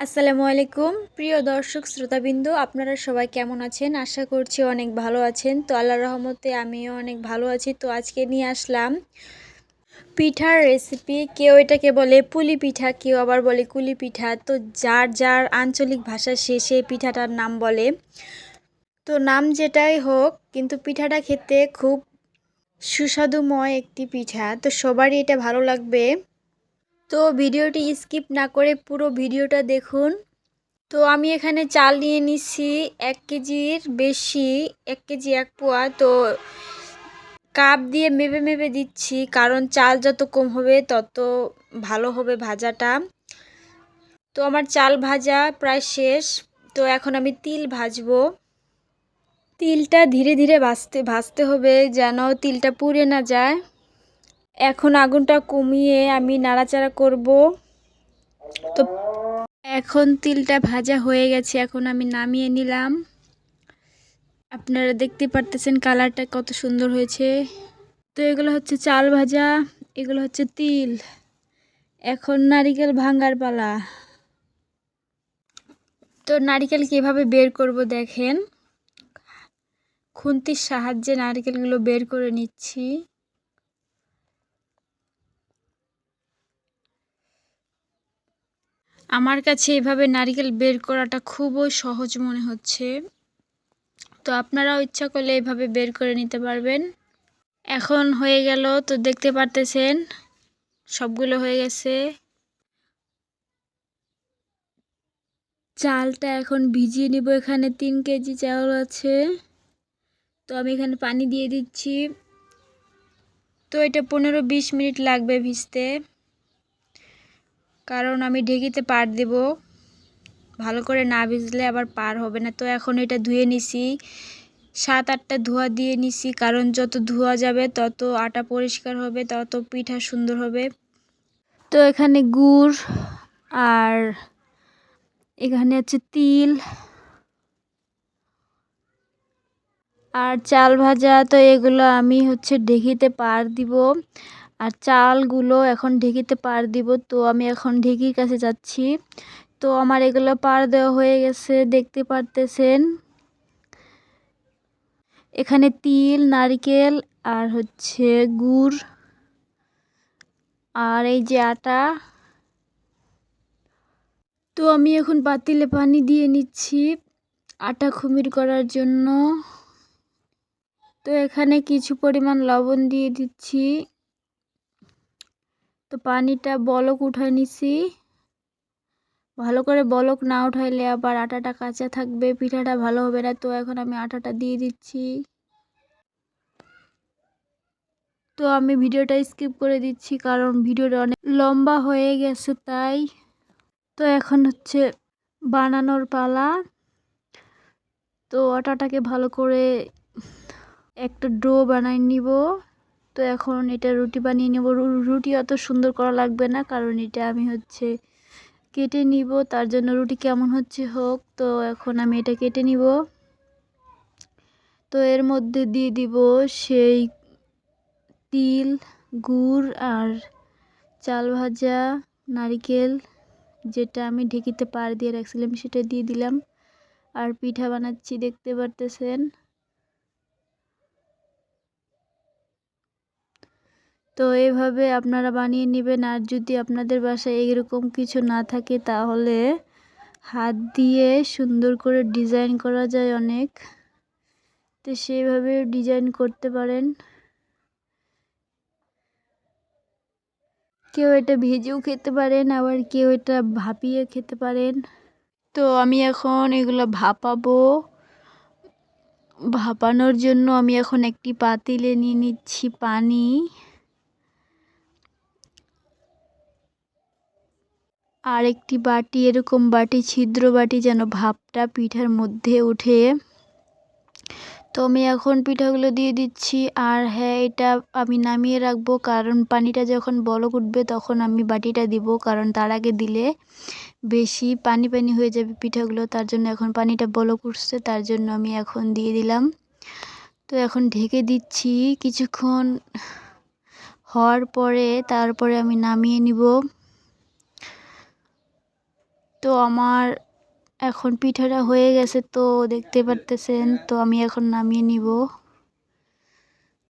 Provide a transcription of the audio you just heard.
আসসালামু আলাইকুম প্রিয় দর্শক শ্রোতাবিন্দু, আপনারা সবাই কেমন আছেন? আশা করছি অনেক ভালো আছেন। তো আল্লাহর রহমতে আমিও অনেক ভালো আছি। তো আজকে নিয়ে আসলাম পিঠার রেসিপি। কেউ এটাকে বলে পুলি পিঠা, কেউ আবার বলে কুলি পিঠা। তো যার যার আঞ্চলিক ভাষা সে সেই পিঠাটার নাম বলে। তো নাম যেটাই হোক, কিন্তু পিঠাটা খেতে খুব সুস্বাদুময় একটি পিঠা। তো সবারই এটা ভালো লাগবে। তো ভিডিওটি স্কিপ না করে পুরো ভিডিওটা দেখুন। তো আমি এখানে চাল নিয়ে নিচ্ছি 1 কেজির বেশি, 1 কেজি 1 পোয়া। তো কাপ দিয়ে মেপে মেপে দিচ্ছি, কারণ চাল যত কম হবে তত ভালো হবে ভাজাটা। তো আমার চাল ভাজা প্রায় শেষ। তো এখন আমি তিল ভাজবো। তিলটা ধীরে ধীরে ভাজতে হবে, যেন তিলটা পুড়ে না যায়। এখন আগুনটা কমিয়ে আমি নাড়াচাড়া করব। তো এখন তিলটা ভাজা হয়ে গেছে, এখন আমি নামিয়ে নিলাম। আপনারা দেখতে পারতেছেন কালারটা কত সুন্দর হয়েছে। তো এগুলো হচ্ছে চাল ভাজা, এগুলো হচ্ছে তিল। এখন নারিকেল ভাঙার পালা। তো নারিকেল কিভাবে বের করব দেখেন। খুন্তির সাহায্যে নারিকেলগুলো বের করে নিচ্ছি। আমার কাছে এভাবে নারিকেল বের করাটা খুবই সহজ মনে হচ্ছে। তো আপনারাও ইচ্ছা করলে এভাবে বের করে নিতে পারবেন। এখন হয়ে গেল, তো দেখতে পারতেছেন সবগুলো হয়ে গেছে। চালটা এখন ভিজিয়ে নিব। এখানে 3 কেজি চাল আছে। তো আমি এখানে পানি দিয়ে দিচ্ছি। তো এটা 15-20 মিনিট লাগবে ভিজতে, কারণ আমি ঢেকিতে পার দেব। ভালো করে না ভিজলে আবার পার হবে না। তো এখন এটা ধুয়ে নিছি, 7-8টা ধোয়া দিয়ে নিছি, কারণ যত ধোয়া যাবে তত আটা পরিষ্কার হবে, তত পিঠা সুন্দর হবে। তো এখানে গুড় আর এখানে হচ্ছে তিল আর চাল ভাজা। তো এগুলো আমি হচ্ছে ঢেকিতে পার দিব, আর চালগুলো এখন ঢেকিতে পার দিব। তো আমি এখন ঢেকির কাছে যাচ্ছি। তো আমার এগুলো পার দেওয়া হয়ে গেছে, দেখতে পারতেছেন। এখানে তিল, নারকেল আর হচ্ছে গুড় আর এই যে আটা। তো আমি এখন পাতিলে পানি দিয়ে নিচ্ছি আটা খুমির করার জন্য। তো এখানে কিছু পরিমাণ লবণ দিয়ে দিচ্ছি। তো পানিটা বলক উঠায় নিছি। ভালো করে বলক না উঠাইলে আবার আটাটা কাঁচা থাকবে, পিঠাটা ভালো হবে না। তো এখন আমি আটাটা দিয়ে দিচ্ছি। তো আমি ভিডিওটা স্কিপ করে দিচ্ছি, কারণ ভিডিওটা অনেক লম্বা হয়ে গেছে তাই। তো এখন হচ্ছে বানানোর পালা। তো আটাটাকে ভালো করে একটা ডো বানাই নিব। তো এখন এটা রুটি বানিয়ে নেব। রুটি অত সুন্দর করা লাগবে না, কারণ এটা আমি হচ্ছে কেটে নিব। তার জন্য রুটি কেমন হচ্ছে হোক। তো এখন আমি এটা কেটে নিব। তো এর মধ্যে দিয়ে দিব সেই তিল, গুড় আর চাল ভাজা, নারিকেল, যেটা আমি ঢেকিতে পার দিয়ে রাখছিলাম সেটা দিয়ে দিলাম। আর পিঠা বানাচ্ছি, দেখতে পারতেছেন। তো এইভাবে আপনারা বানিয়ে নেবেন। আর যদি আপনাদের বাসায় এরকম কিছু না থাকে, তাহলে হাত দিয়ে সুন্দর করে ডিজাইন করা যায় অনেক। তো সেইভাবে ডিজাইন করতে পারেন। কেউ এটা ভেজেও খেতে পারেন, আবার কেউ এটা ভাপিয়ে খেতে পারেন। তো আমি এখন এগুলো ভাপাবো। ভাপানোর জন্য আমি এখন একটি পাতিলে নিয়ে নিচ্ছি পানি। আর একটি বাটি, এরকম বাটি, ছিদ্র বাটি, যেন ভাপটা পিঠার মধ্যে ওঠে। তো আমি এখন পিঠাগুলো দিয়ে দিচ্ছি। আর হ্যাঁ, এটা আমি নামিয়ে রাখবো, কারণ পানিটা যখন বলক উঠবে তখন আমি বাটিটা দিব, কারণ তার আগে দিলে বেশি পানি পানি হয়ে যাবে পিঠাগুলো। তার জন্য এখন পানিটা বলক উঠছে, তার জন্য আমি এখন দিয়ে দিলাম। তো এখন ঢেকে দিচ্ছি কিছুক্ষণ হওয়ার পরে, তারপরে আমি নামিয়ে নিব। তো আমার এখন পিঠাটা হয়ে গেছে, তো দেখতে পারতেছেন। তো আমি এখন নামিয়ে নিব।